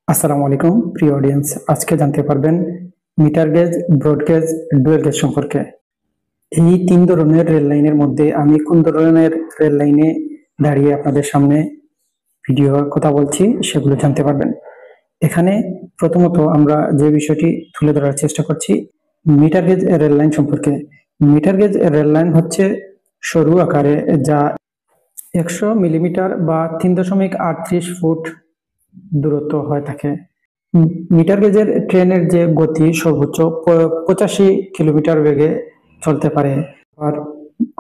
আসসালামু আলাইকুম প্রিয় অডিয়েন্স। আজকে জানতে পারবেন meter gauge, broad gauge, dual gauge সম্পর্কে। এই তিন ধরনের রেল লাইনের মধ্যে আমি কোন ধরনের রেল লাইনে দাঁড়িয়ে আপনাদের সামনে ভিডিও কথা বলছি সেগুলো জানতে পারবেন। এখানে প্রথমত আমরা যে বিষয়টি তুলে ধরার চেষ্টা করছি মিটার গেজ রেল লাইন সম্পর্কে। মিটার গেজ রেল লাইন হচ্ছে সরু আকারে, যা 100 মিলিমিটার বা 3.38 ফুট দূরত্ব হয়ে থাকে। মিটার গেজের ট্রেনের যে গতি সর্বোচ্চ 85 কিলোমিটার বেগে চলতে পারে। আর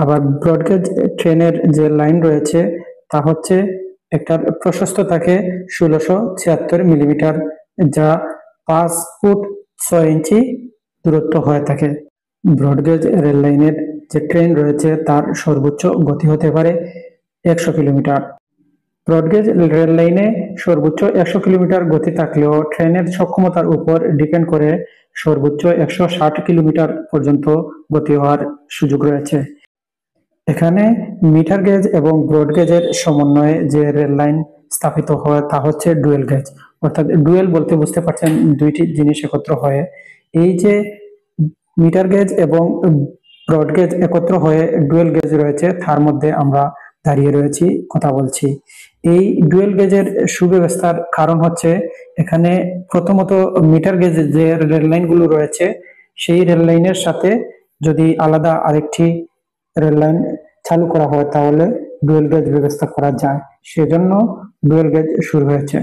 আবার ব্রডগেজ ট্রেনের যে লাইন রয়েছে তা হচ্ছে একটার প্রশস্ত থাকে 1676 মিলিমিটার, যা 5 ফুট 6 ইঞ্চি দূরত্ব হয়ে থাকে। ব্রডগেজ রেল লাইনের যে ট্রেন রয়েছে তার সর্বোচ্চ গতি হতে পারে 100 কিলোমিটার। ব্রডগেজ রেল লাইনে সর্বোচ্চ 100 কিলোমিটার গতি থাকলেও ট্রেনের সক্ষমতার উপর ডিপেন্ড করে সর্বোচ্চ 160 কিলোমিটার পর্যন্ত গতি হওয়ার সুযোগ রয়েছে। এখানে মিটার গেজ এবং ব্রড গেজের সমন্বয়ে যে রেল লাইন স্থাপিত হয় তা হচ্ছে ডুয়েল গেজ। অর্থাৎ ডুয়েল বলতে বুঝতে পারছেন দুইটি জিনিস একত্র হয়ে। এই যে মিটার গেজ এবং ব্রড গেজ একত্র হয়ে ডুয়েল গেজ রয়েছে, তার মধ্যে আমরা দাঁড়িয়ে রয়েছি, কথা বলছি। এই ডুয়েল গেজের সুব্যবস্থার কারণ হচ্ছে এখানে প্রথমত মিটার গেজের যে রেল লাইনগুলো রয়েছে সেই রেল লাইনের সাথে যদি আলাদা আরেকটি রেল লাইন চালু করা হয় তাহলে ডুয়েল গেজ ব্যবস্থা করা যায়, সেজন্য ডুয়েল গেজ শুরু হয়েছে।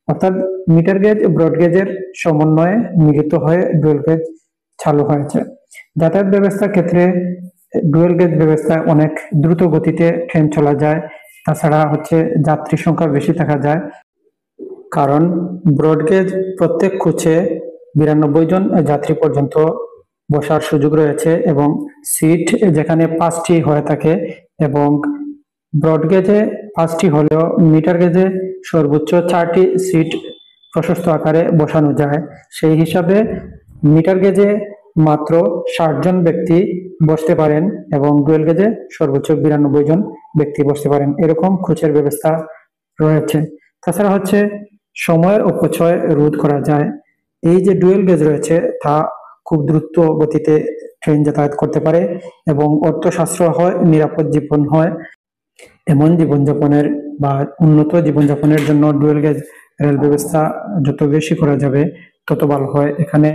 অর্থাৎ মিটার গেজ ব্রড গেজের সমন্বয়ে মিলিত হয়ে ডুয়েল গেজ চালু হয়েছে। যাতায়াত ব্যবস্থার ক্ষেত্রে ডুয়েল গেজ ব্যবস্থায় অনেক দ্রুত গতিতে ট্রেন চলা যায়। তাছাড়া হচ্ছে যাত্রী সংখ্যা বেশি থাকা যায়, কারণ ব্রড গেজ প্রত্যেক কোচে 92 জন যাত্রী পর্যন্ত বসার সুযোগ রয়েছে এবং সিট যেখানে 5টি হয়ে থাকে, এবং ব্রড গেজে 5টি হলেও মিটার গেজে সর্বোচ্চ 4টি সিট প্রশস্ত আকারে বসানো যায়। সেই হিসাবে মিটার গেজে মাত্র 60 জন ব্যক্তি বসতে পারেন এবং ডুয়েল গেজে সর্বোচ্চ 92 জন ব্যক্তি বসতে পারেন, এরকম কোচের ব্যবস্থা রয়েছে। তাছাড়া হচ্ছে সময়ের অপচয় রোধ করা যায়। এই যে ডুয়েল গেজ রয়েছে তা খুব দ্রুত গতিতে ট্রেন যাতায়াত করতে পারে এবং অর্থ সাশ্রয় হয়, নিরাপদ জীবন হয়। এমন জীবনযাপনের বা উন্নত জীবনযাপনের জন্য ডুয়েল গেজ রেল ব্যবস্থা যত বেশি করা যাবে তত ভালো হয়। এখানে